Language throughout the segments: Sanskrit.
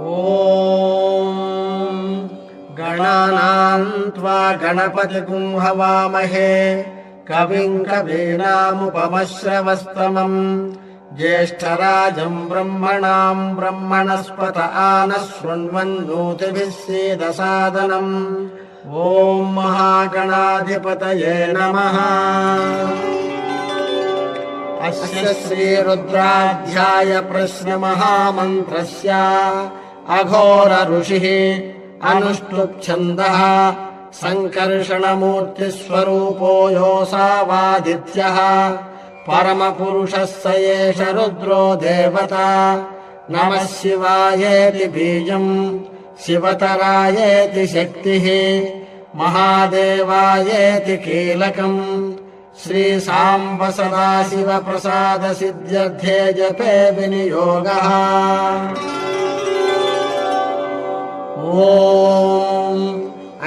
ॐ गणानां त्वा गणपतिगुं हवामहे कविं कवीनामुपमश्रवस्तमम् ज्येष्ठराजं ब्रह्मणां ब्रह्मणस्पत आनः शृण्वन्नोतिभिः सीदसादनम् ॐ महागणाधिपतये नमः। अस्य श्रीरुद्राध्याय प्रश्नमहामन्त्रस्य अघोर ऋषिः अनुष्टुप् सङ्कर्षणमूर्तिस्वरूपो योऽसावादित्यः परमपुरुषः स एष रुद्रो देवता। नमः शिवायेति बीजम् शिवतरायेति शक्तिः महादेवायेति कीलकम् श्रीसाम्ब सदाशिव प्रसाद सिद्ध्यर्थे जपे विनियोगः। ॐ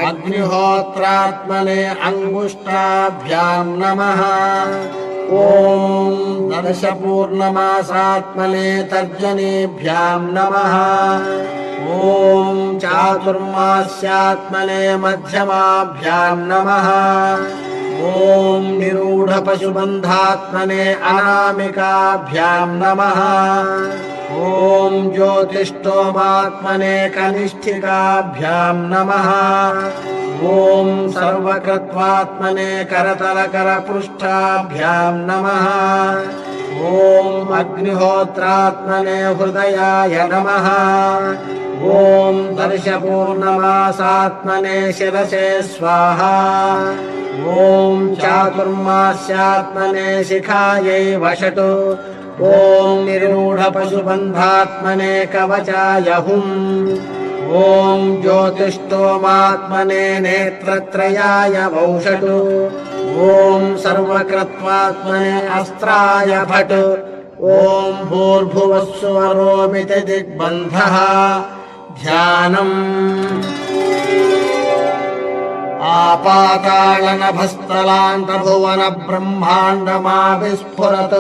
अग्निहोत्रात्मने अंगुष्ठाभ्यां नमः। ॐ दर्शपूर्णमासात्मने तर्जनीभ्यां नमः। ॐ चातुर्मास्यात्मने मध्यमाभ्यां नमः। ॐ निरूढपशुबन्धात्मने अनामिकाभ्यां नमः। ॐ ज्योतिष्ठोमात्मने कनिष्ठिकाभ्यां नमः। ॐ सर्वकृत्वात्मने करतलकरपृष्ठाभ्यां नमः। ॐ अग्निहोत्रात्मने हृदयाय नमः। ॐ दर्शपूर्णमासात्मने शिरसे स्वाहा। ॐ चातुर्मास्यात्मने शिखायै वषट्। ॐ निरूढपशुबन्धात्मने कवचाय हुम्। ॐ ज्योतिष्ठोमात्मने नेत्रत्रयाय वौषट्। ॐ सर्वकृत्वात्मने अस्त्राय भट्। ॐ भूर्भुवस्सुवरोमिति दिग्बन्धः। ध्यानम् आपातालनभस्थलान्तभुवन ब्रह्माण्डमाविस्फुरत्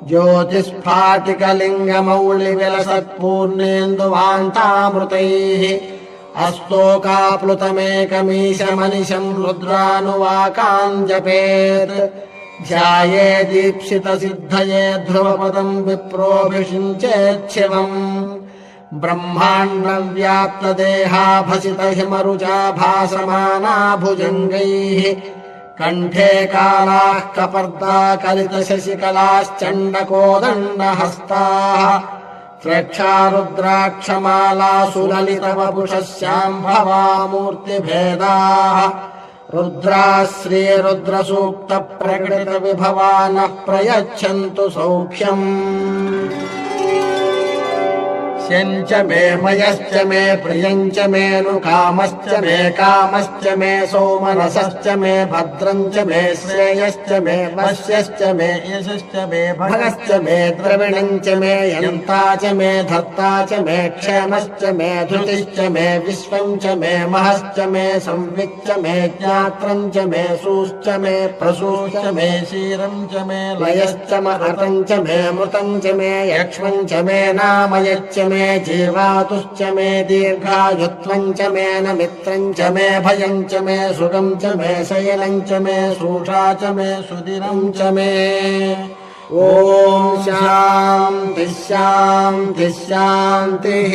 ज्योतिस्फाटिकलिङ्गमौलिविलसत्पूर्णेन्दुवान्तामृतैः अस्तोकाप्लुतमेकमीशमनिशम् रुद्रानुवाकान् जपेत्। ध्यायेदीप्सितसिद्धये ध्रुवपदम् विप्रोऽभिषिञ्चेच्छिवम्। ब्रह्माण्डव्याप्तदेहाभसितहिमरुचा भासमाना भुजङ्गैः कण्ठे कालाः कपर्दा कलितशशिकलाश्चण्डकोदण्डहस्ताः प्रेक्षारुद्राक्षमाला सुललितवपुषः शाम्भवा मूर्तिभेदाः। रुद्राः श्रीरुद्रसूक्तप्रकटितविभवा नः प्रयच्छन्तु सौख्यम्। शञ्च मे मयश्च मे प्रियञ्च मे नुकामश्च मे कामश्च मे सौमनसश्च मे भद्रञ्च मे श्रेयश्च मे वश्यश्च मे यशश्च मे भगश्च मे द्रविणञ्च मे यन्ता च मे धर्ता च मे क्षेमश्च मे धृतिश्च मे विश्वञ्च मे महश्च मे संविच्च मे ज्ञात्रञ्च मे सूश्च मे प्रसूश्च मे क्षीरञ्च मे लयश्च महतञ्च मे मृतञ्च मे यक्ष्मञ्च मे नामयच्च मे जीवातुश्च मे दीर्घायुत्वञ्च मे नमित्रञ्च मे भयञ्च मे सुखं च मे शयनञ्च मे सूषा च मे सुदिनं च मे। ॐ शान्तिः शान्तिः शान्तिः।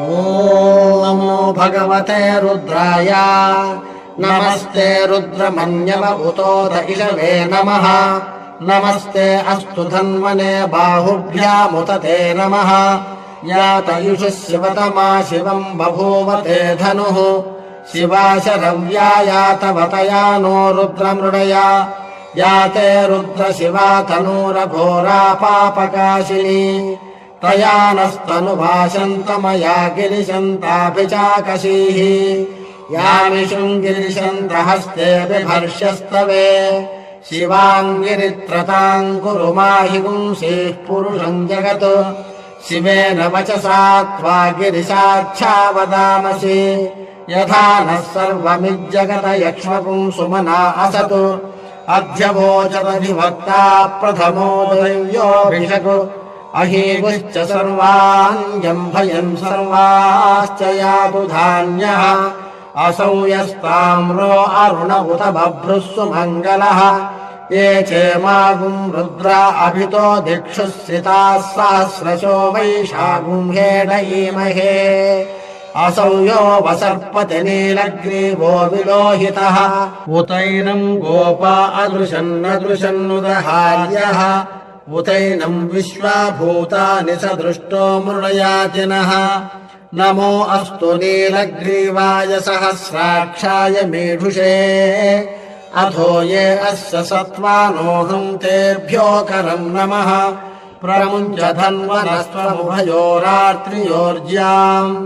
ॐ नमो भगवते रुद्राय। नमस्ते रुद्रमन्यव उतोद इषवे नमः। नमस्ते अस्तु धन्वने बाहुभ्यामुत ते नमः। यातयुषुः शिवतमा शिवम् बभूव ते धनुः। शिवा शरव्या यातवतया नो रुद्रमृडया। याते रुद्रशिवा तनूरघोरा पापकाशिनी। तया नस्तनुभाषन्तमया गिरिशन्ताभिचाकशीः। यामिषुम् गिरिशन्तहस्ते बिभर्ष्यस्तवे। शिवाङ्गिरित्रताम् कुरु माहि पुंसीः पुरुषम् जगत्। शिवेन वचसा त्वा गिरिशाच्छा वदामसि। यथा नः सर्वमिज्जगत यक्ष्मपुंसुमना असतु। अध्यवोचदधिवक्ता प्रथमो दैव्योऽभिषक्। अहीगुश्च सर्वान् यम्भयन् सर्वाश्च यातु धान्यः असौ यस्ताम्रो अरुण उत बभ्रुः सुमङ्गलः ये चेमागुम् रुद्रा अभितो दिक्षुः सिताः सहस्रशो वैशागुम् हेडयीमहे असौ यो वसर्पति नीलग्रीवो विलोहितः उतैनम् गोपा अदृशन्नदृशन्नुदहार्यः उतैनम् विश्वाभूतानि स दृष्टो मृडयातिनः नमो अस्तु नीलग्रीवाय सहस्राक्षाय मीढुषे अथो ये अस्य सत्त्वानोऽहम् तेभ्यो करम् नमः प्रमुञ्च धन्वनस्त्वमुभयोरात्रियोर्ज्याम्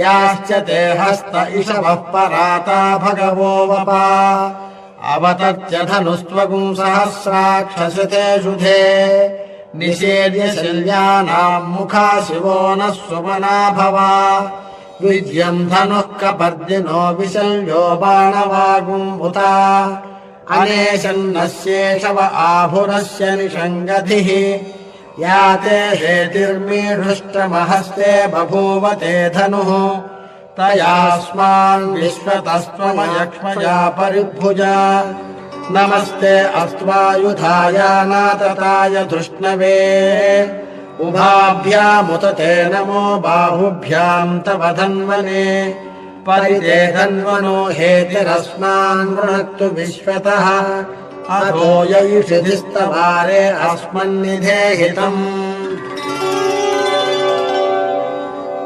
याश्च ते हस्त इषवः पराता भगवो वपा अवतत्य धनुस्त्वगुम् सहस्राक्षसिते शुधे निषेद्य शल्यानाम् मुखा शिवो नः सुमना भवा विद्यम् धनुः कपर्दिनो विशल्यो बाणवागुम्भुता अनेशन्नस्येषव आभुरस्य निषङ्गधिः याते हेतिर्मीढुष्टमहस्ते बभूव ते धनुः तयास्मान् विश्वतस्त्वमयक्ष्मया परिभुजा नमस्ते अस्त्वायुधायानातताय धृष्णवे उभाभ्यामुत ते नमो बाहुभ्याम् तव धन्वने परिते धन्वनो हेतिरस्मान् वृणक्तु विश्वतः अथो यैषिधिस्तवारे अस्मन्निधेहितम्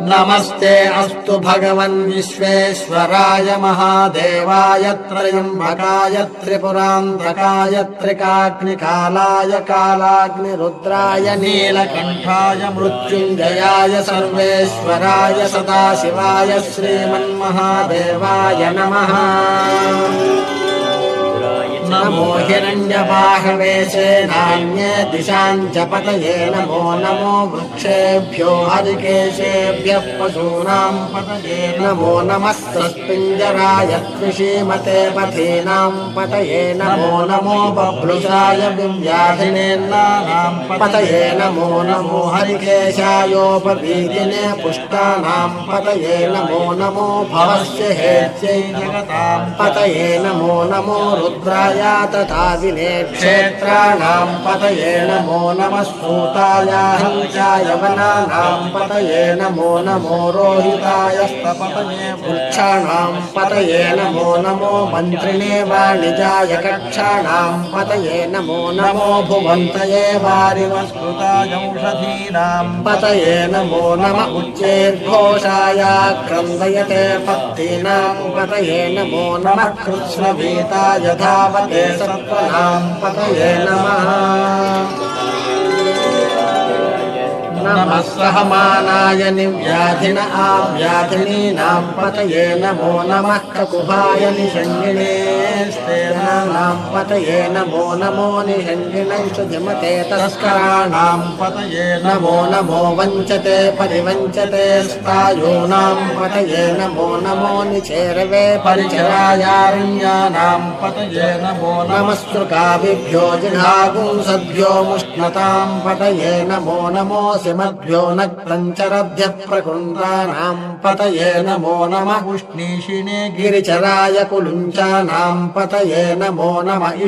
नमस्ते अस्तु भगवन् विश्वेश्वराय महादेवाय त्रयम्बकाय त्रिपुरान्तकाय त्रिकाग्निकालाय कालाग्निरुद्राय नीलकण्ठाय मृत्युञ्जयाय सर्वेश्वराय सदाशिवाय श्रीमन्महादेवाय नमः नमो हिरण्यबाहवे सेनान्ये दिशाम् च पतये नमो नमो वृक्षेभ्यो हरिकेशेभ्यः पशूनाम् पतये नमो नमः सस्पिञ्जराय त्रिशीमते पथीनाम् पतये नमो नमो बभ्रुषाय विव्याधिनेन्नानाम् पतये नमो नमो हरिकेशायोपवीतिने पुष्टानाम् पतये नमो नमो भवस्य हेत्यै जगताम् पतये नमो नमो रुद्राय तथा विने क्षेत्राणाम् पतये नमो नमः सूताय हंसाय वनानाम् पतये नमो नमो रोहिताय स्तपतये वृक्षाणाम् पतये नमो नमो मन्त्रिणे वाणिजाय कक्षाणाम् पतये नमो नमो भुवन्तये वारिवस्कृताय औषधीनाम् पतये नमो नम उच्चैर्घोषाय क्रन्दयते पत्तीनाम् पतये नमो नमः कृत्स्नभीताय धावते सत्त्वनाम् पतये नमः नमः सहमानाय निव्याधिन आव्याधिनीनाम् पतये नमो नमः ककुभाय निषङ्गिणे स्तेनानाम् पतये नमो नमो निषङ्गिणैषधिमते तस्कराणाम् पतये नमो नमो वञ्चते परिवञ्चते स्थायूनाम् पतये नमो नमो निचेरवे परिचरायारण्यानाम् पतये नमो नमः सृकाभिभ्यो जिघागुंसद्भ्यो मुष्णताम् पतये नमो नमो मद्भ्यो नक्तञ्चरभ्यः प्रकुण्डानाम् पतये नमो नमः उष्णीषिणे गिरिचराय कुलुञ्चानाम् पतये नमो नमः